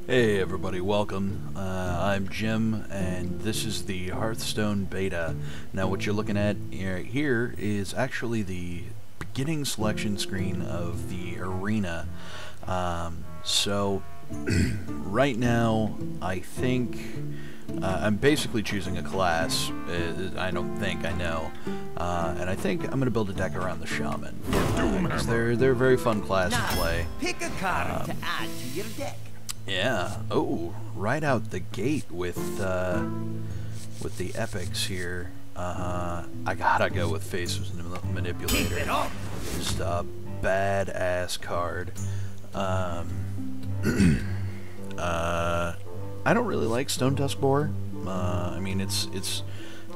Hey everybody, welcome. I'm Jim, and this is the Hearthstone Beta. Now what you're looking at here is actually the beginning selection screen of the arena. So right now, I think I'm basically choosing a class. I don't think, I know. And I think I'm going to build a deck around the Shaman. Because they're a very fun class to play. Pick a card to add to your deck. Yeah. Oh, right out the gate with the epics here. I gotta go with Faces Manipulator. Keep it up. Just a badass card. I don't really like Stone Tusk Boar. I mean, it's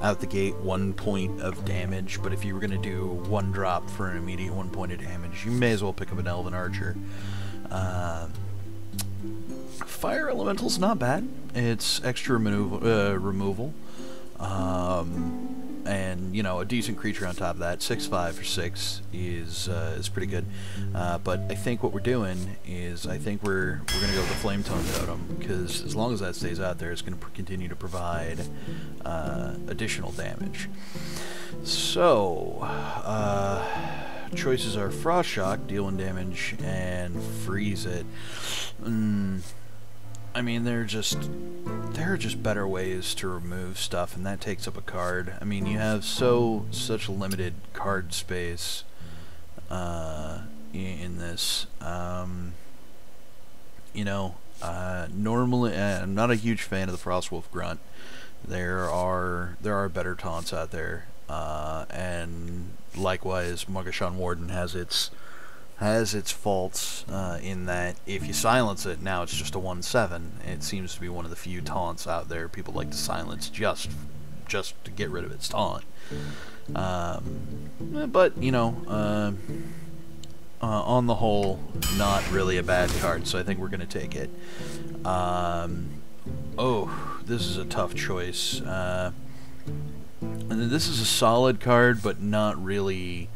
out the gate 1 point of damage, but if you were gonna do 1 drop for an immediate 1 point of damage, you may as well pick up an Elven Archer. Fire Elemental's not bad. It's extra removal. And, you know, a decent creature on top of that. 6/5 for 6 is pretty good. But I think what we're doing is I think we're going to go with the Flame Tone Totem, because as long as that stays out there, it's going to continue to provide additional damage. So, choices are Frost Shock, deal 1 damage, and Freeze it. I mean, there are just better ways to remove stuff, and that takes up a card. I mean, you have such limited card space in this. You know, normally I'm not a huge fan of the Frostwolf Grunt. There are better taunts out there, and likewise, Mogashan Warden has its faults in that if you silence it, now it's just a 1/7. It seems to be one of the few taunts out there people like to silence just to get rid of its taunt. But, you know, on the whole, not really a bad card, so I think we're going to take it. Oh, this is a tough choice. And this is a solid card, but not really...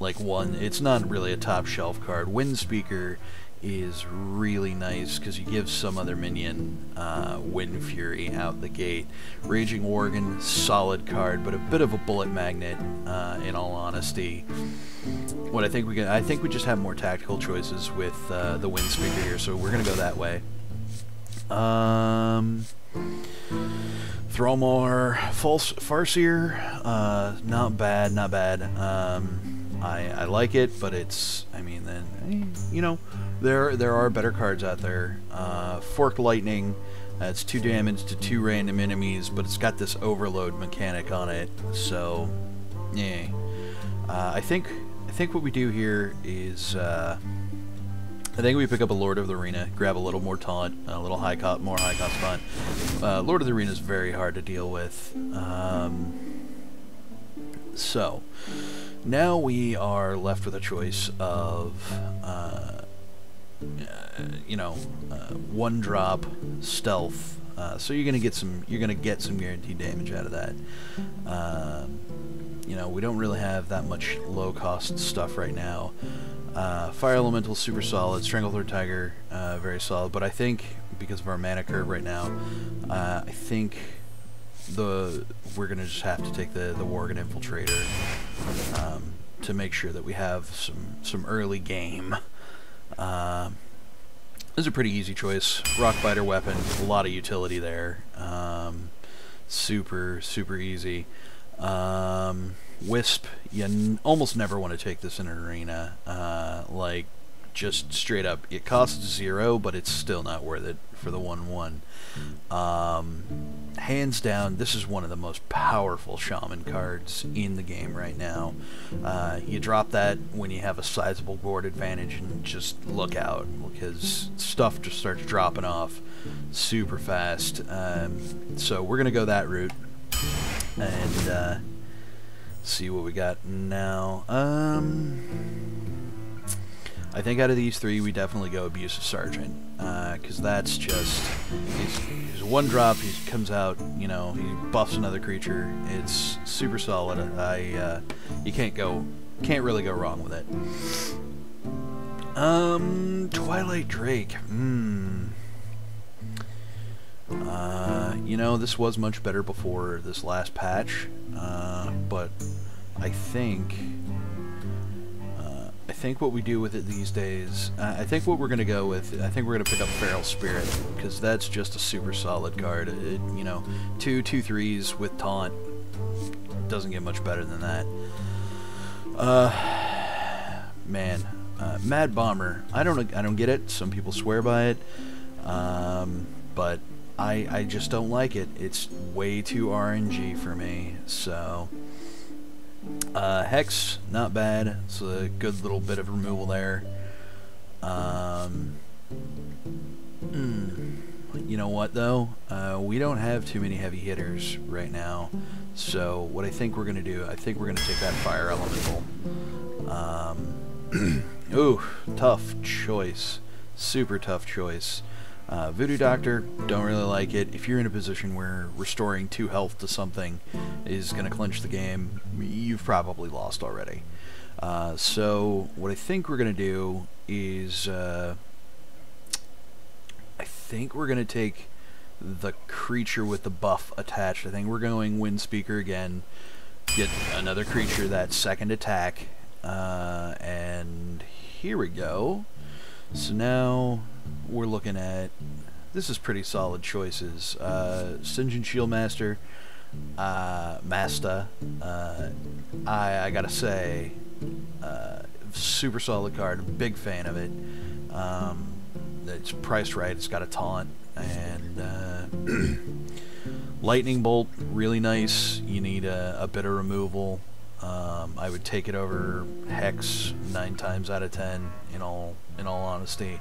it's not really a top shelf card. Windspeaker is really nice because you give some other minion Wind Fury out the gate. Raging Worgen, solid card, but a bit of a bullet magnet, in all honesty. What I think we just have more tactical choices with the Windspeaker here, so we're gonna go that way. Thrallmar, Farseer, not bad, not bad. I like it, but it's, I mean, then, you know, there are better cards out there. Forked Lightning, it's 2 damage to 2 random enemies, but it's got this overload mechanic on it, so, yeah. I think what we do here is, I think we pick up a Lord of the Arena, grab a little more taunt, a little more high cost taunt. Lord of the Arena is very hard to deal with. So, now we are left with a choice of, you know, 1 drop stealth. So you're gonna get some guaranteed damage out of that. You know, we don't really have that much low cost stuff right now. Fire Elemental super solid, Stranglethorn Tiger very solid, but I think because of our mana curve right now, I think we're gonna just have to take the Worgen Infiltrator to make sure that we have some early game. This is a pretty easy choice. Rockbiter weapon, a lot of utility there. Super easy. Wisp, you almost never want to take this in an arena. Like, just straight up, it costs 0, but it's still not worth it for the 1/1. Hands down, this is one of the most powerful Shaman cards in the game right now. You drop that when you have a sizable board advantage, and just look out, because stuff just starts dropping off super fast. So we're going to go that route, and see what we got now. I think out of these 3, we definitely go Abusive Sergeant, because that's just, he's 1 drop, he comes out, you know, he buffs another creature. It's super solid. You can't really go wrong with it. Twilight Drake. know, this was much better before this last patch, but I think what we do with it these days, I think what we're going to go with, I think we're going to pick up Feral Spirit, because that's just a super solid card. It, you know, 2/2/3s with taunt doesn't get much better than that. Man, Mad Bomber, I don't get it. Some people swear by it, but I just don't like it. It's way too RNG for me, so... Hex, not bad. It's a good little bit of removal there. You know what, though? We don't have too many heavy hitters right now. So what I think we're going to do, I think we're going to take that Fire Elemental. Ooh, tough choice. Super tough choice. Voodoo Doctor, don't really like it. If you're in a position where restoring 2 health to something is going to clinch the game, you've probably lost already. So what I think we're going to do is I think we're going to take the creature with the buff attached. I think we're going Wind Speaker again, get another creature that second attack, and here we go. So now we're looking at, this is pretty solid choices. Sinjin Shieldmaster, Masta, I gotta say, super solid card, big fan of it. It's priced right, it's got a taunt, and Lightning Bolt, really nice. You need a bit of removal. I would take it over Hex 9 times out of 10, in all honesty.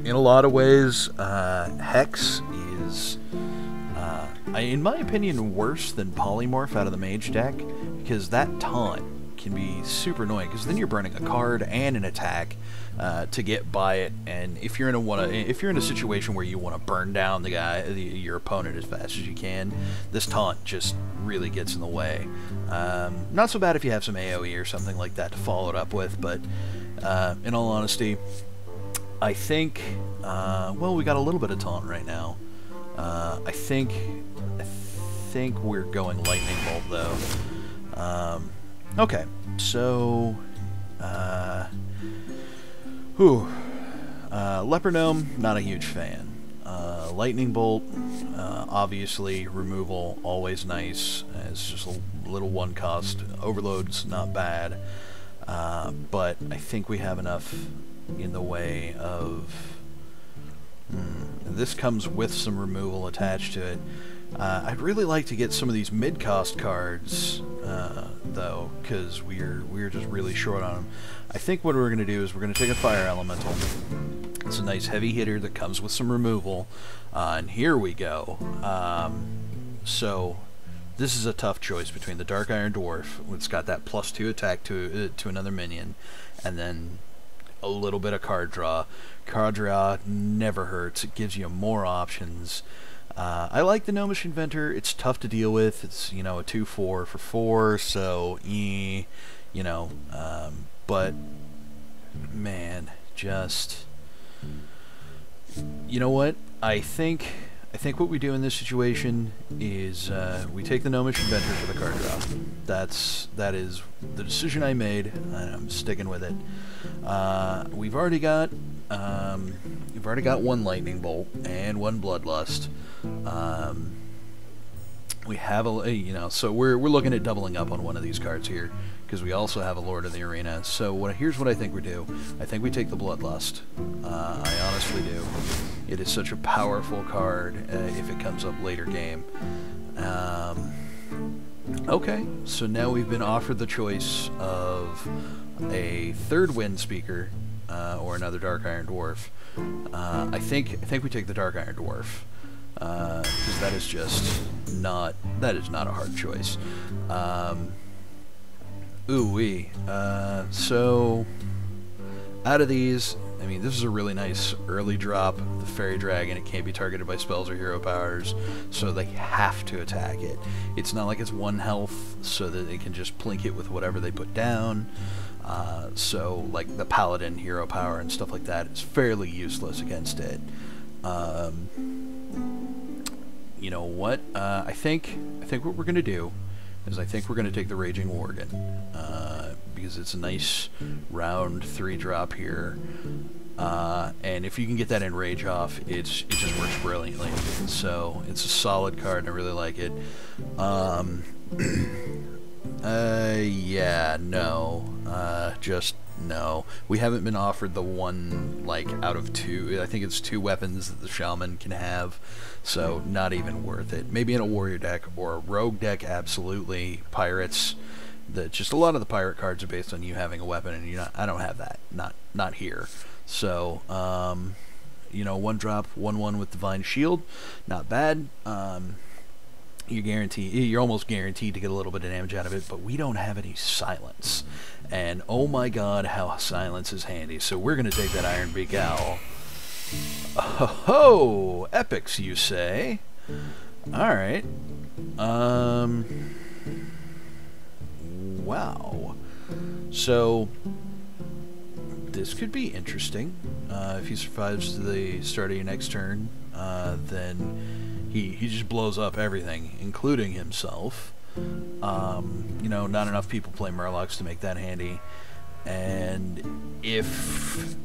In a lot of ways, Hex is, in my opinion, worse than Polymorph out of the Mage deck, because that taunt can be super annoying, because then you're burning a card and an attack to get by it, and if you're in a situation where you want to burn down your opponent as fast as you can, this taunt just really gets in the way. Not so bad if you have some AoE or something like that to follow it up with, but in all honesty, I think well, we got a little bit of taunt right now. I think we're going Lightning Bolt though. Okay, so Leper Gnome, not a huge fan. Lightning Bolt, obviously removal, always nice. It's just a little one cost. Overload's not bad, but I think we have enough in the way of... this comes with some removal attached to it. I'd really like to get some of these mid-cost cards, though, because we're just really short on them. I think what we're going to do is we're going to take a Fire Elemental. It's a nice heavy hitter that comes with some removal, and here we go. So this is a tough choice between the Dark Iron Dwarf, it's got that +2 attack to another minion, and then a little bit of card draw. Card draw never hurts. It gives you more options. I like the Gnomish Inventor. It's tough to deal with. It's, you know, a 2/4 for 4, so you know, but man, just, you know what? I think what we do in this situation is we take the Gnomish Inventor for the card draw. That is the decision I made, and I'm sticking with it. We've already got one Lightning Bolt and one Bloodlust. We have a, so we're looking at doubling up on one of these cards here, because we also have a Lord of the Arena. So here's what I think we do. I think we take the Bloodlust. I honestly do. It is such a powerful card if it comes up later game. Okay, so now we've been offered the choice of a third Wind Speaker or another Dark Iron Dwarf. I think we take the Dark Iron Dwarf, because that is just not a hard choice. Ooh-wee. So out of these, I mean, this is a really nice early drop. The Fairy Dragon, it can't be targeted by spells or hero powers, so they have to attack it. It's not like it's 1 health, so that they can just plink it with whatever they put down. So, like the Paladin hero power and stuff like that is fairly useless against it. You know what? I think what we're gonna do is I think we're gonna take the Raging Worgen, because it's a nice round 3-drop here, and if you can get that in Rage off, it just works brilliantly. So it's a solid card, and I really like it. Yeah, no, just no. We haven't been offered the one, like, out of 2. I think it's 2 weapons that the Shaman can have, so not even worth it. Maybe in a warrior deck or a rogue deck, absolutely. Pirates, just a lot of the pirate cards are based on you having a weapon, and I don't have that. Not here. So, you know, 1-drop, 1/1 with Divine Shield, not bad. You're almost guaranteed to get a little bit of damage out of it, but we don't have any silence. And oh my god, how silence is handy. So we're going to take that Iron Beak Owl. Oh, epics, you say? Alright. Wow. So, this could be interesting. If he survives to the start of your next turn, then he just blows up everything, including himself. You know, not enough people play Murlocs to make that handy. And if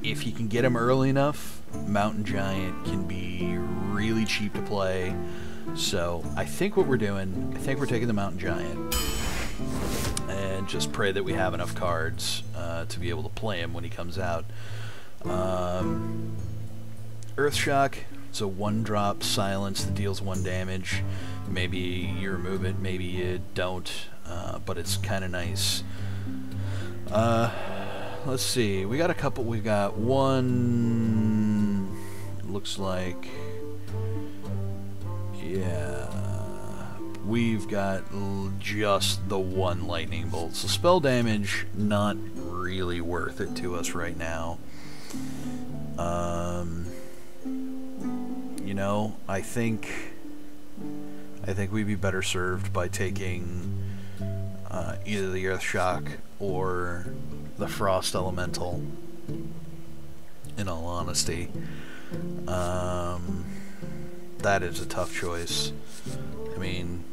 you can get him early enough, Mountain Giant can be really cheap to play. So I think what we're doing, I think we're taking the Mountain Giant and just pray that we have enough cards to be able to play him when he comes out. Earthshock, it's a 1-drop silence that deals 1 damage. Maybe you remove it, maybe you don't, but it's kind of nice. Let's see, we got a couple. We got one, looks like, yeah, we've got just the 1 lightning bolt. So spell damage, not really worth it to us right now. You know, I think we'd be better served by taking either the Earthshock or the Frost Elemental, in all honesty. That is a tough choice. I mean,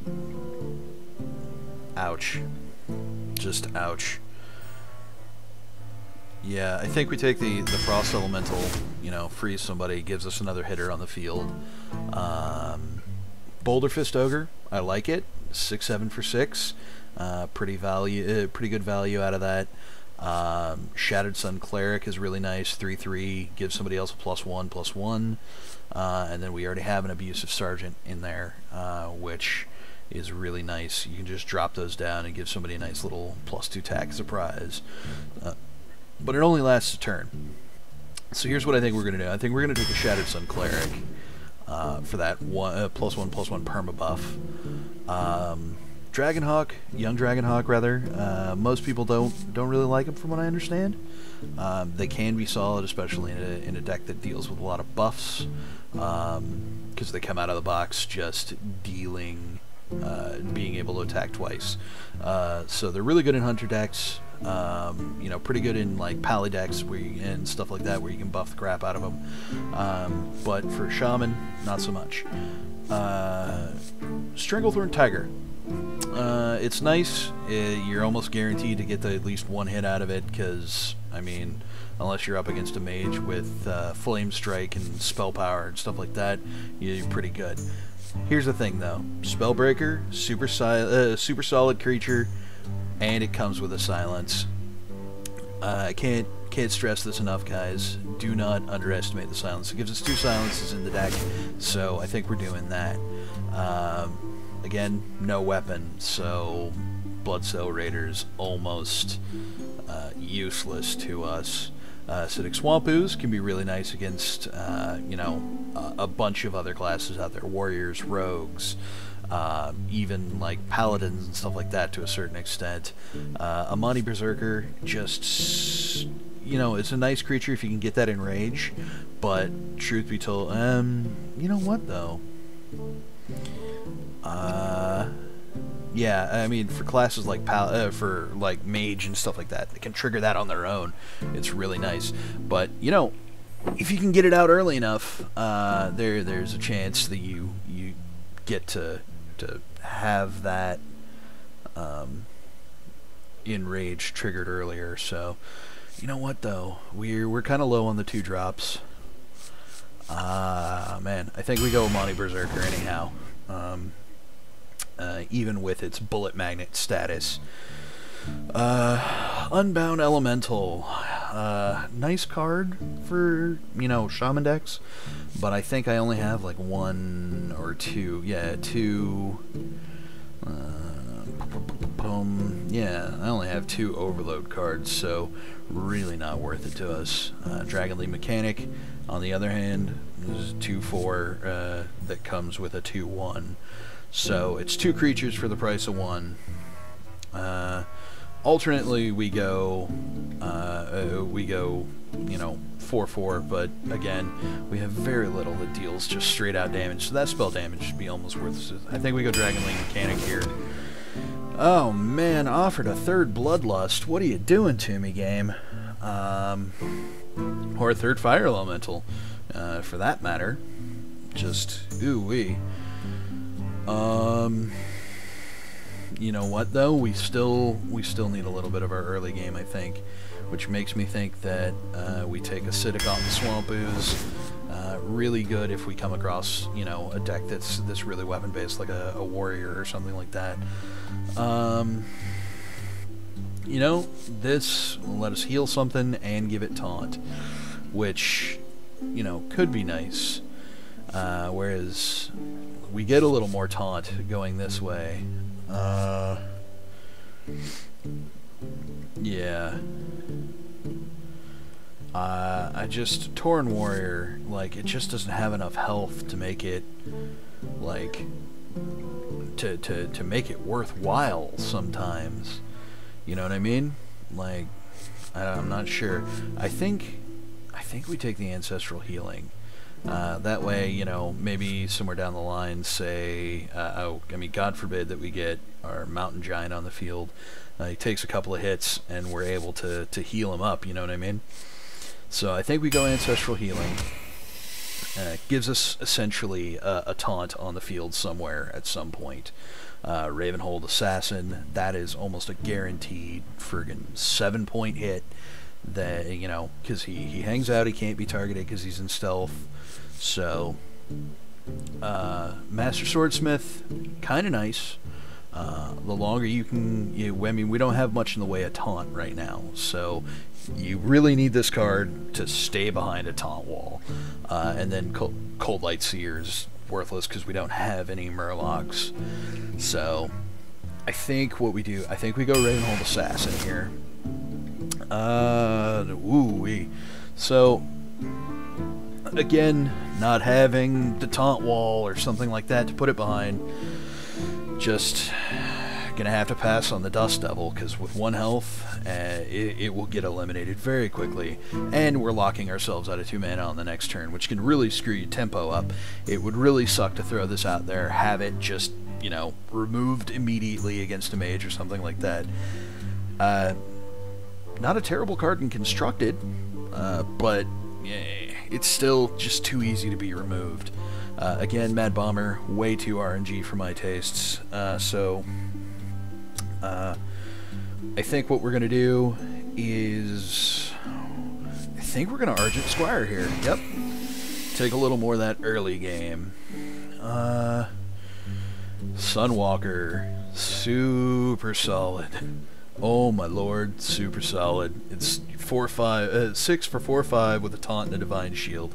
ouch. Just ouch. Yeah, I think we take the Frost Elemental, you know, freeze somebody, gives us another hitter on the field. Boulder Fist Ogre, I like it. 6/7 for 6. Pretty good value out of that. Shattered Sun Cleric is really nice. 3/3, gives somebody else a +1/+1. And then we already have an Abusive Sergeant in there, which is really nice. You can just drop those down and give somebody a nice little +2 tack surprise. But it only lasts a turn. So here's what I think we're going to do. I think we're going to take a Shattered Sun Cleric for that +1/+1 perma buff. Dragonhawk, young Dragonhawk rather. Most people don't really like them, from what I understand. They can be solid, especially in a deck that deals with a lot of buffs, because they come out of the box just dealing, being able to attack twice. So they're really good in hunter decks. You know, pretty good in like pally decks and stuff like that, where you can buff the crap out of them. But for Shaman, not so much. Stranglethorn Tiger. It's nice. You're almost guaranteed to get at least 1 hit out of it, because, I mean, unless you're up against a mage with Flame Strike and Spell Power and stuff like that, you're pretty good. Here's the thing, though. Spellbreaker, super solid creature, and it comes with a silence. I can't stress this enough, guys. Do not underestimate the silence. It gives us 2 silences in the deck, so I think we're doing that. Again, no weapon, so Bloodcell Raiders almost useless to us. Acidic Swamp Ooze can be really nice against, you know, a bunch of other classes out there. Warriors, rogues, even like paladins and stuff like that to a certain extent. Amani Berserker, just, you know, it's a nice creature if you can get that in rage, but truth be told, you know what though? Yeah, I mean, for classes like for like mage and stuff like that, they can trigger that on their own. It's really nice. But, you know, if you can get it out early enough, there's a chance that you get to have that enrage triggered earlier. So, you know what though, we're kind of low on the 2 drops. Man, I think we go Monty Berserker anyhow. Even with its bullet magnet status. Unbound Elemental. Nice card for, you know, Shaman decks, but I think I only have like 1 or 2. Yeah, 2. Yeah, I only have 2 Overload cards, so really not worth it to us. Dragonly Mechanic, on the other hand, is 2/4 that comes with a 2/1. So it's 2 creatures for the price of 1. Alternately, we go, you know, 4/4, but again, we have very little that deals just straight out damage, so that spell damage should be almost worthless. I think we go Dragonly Mechanic here. Oh man, offered a 3rd Bloodlust. What are you doing to me, game? Or a 3rd Fire Elemental, for that matter. Just ooh-wee. You know what though? We still need a little bit of our early game, I think, which makes me think that we take Acidic off the Swamp Ooze. Really good if we come across, you know, a deck that's really weapon based, like a warrior or something like that. You know, this will let us heal something and give it taunt, which, you know, could be nice. Whereas we get a little more taunt going this way. Yeah. I just Tauren Warrior, like, it just doesn't have enough health to make it, like, to make it worthwhile sometimes. You know what I mean? Like, I'm not sure. I think we take the Ancestral Healing. That way, you know, maybe somewhere down the line, say, I mean, God forbid that we get our Mountain Giant on the field. He takes a couple of hits, and we're able to heal him up, you know what I mean? So I think we go Ancestral Healing. Gives us, essentially, a taunt on the field somewhere at some point. Ravenhold Assassin, that is almost a guaranteed friggin' 7-point hit. That, you know, because he hangs out, he can't be targeted because he's in stealth. So, Master Swordsmith, kind of nice. The longer you can, I mean, we don't have much in the way of taunt right now, so you really need this card to stay behind a taunt wall. And then Cold Light Seer is worthless because we don't have any Murlocs. So, I think what we do, I think we go Ravenhold Assassin here. Ooh-wee. So, again, not having the taunt wall or something like that to put it behind, just gonna have to pass on the Dust Devil, because with 1 health, it will get eliminated very quickly, and we're locking ourselves out of 2 mana on the next turn, which can really screw your tempo up. It would really suck to throw this out there, have it just, you know, removed immediately against a mage or something like that. Not a terrible card in Constructed, but it's still just too easy to be removed. Again, Mad Bomber, way too RNG for my tastes. So, I think what we're going to do is, I think we're going to Argent Squire here. Yep. Take a little more of that early game. Sunwalker, super solid. Oh my lord, super solid. It's 4/5, 6 for 4/5 with a taunt and a divine shield.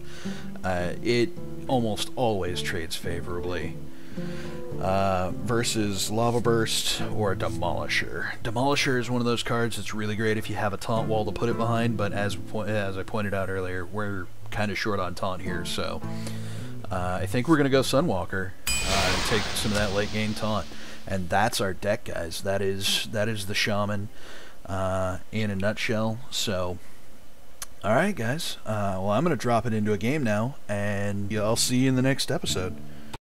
It almost always trades favorably. Versus Lava Burst or Demolisher. Demolisher is one of those cards that's really great if you have a taunt wall to put it behind, but as I pointed out earlier, we're kind of short on taunt here, so I think we're going to go Sunwalker and take some of that late game taunt. And that's our deck, guys. That is the Shaman in a nutshell. So, alright guys, well, I'm going to drop it into a game now, and I'll see you in the next episode.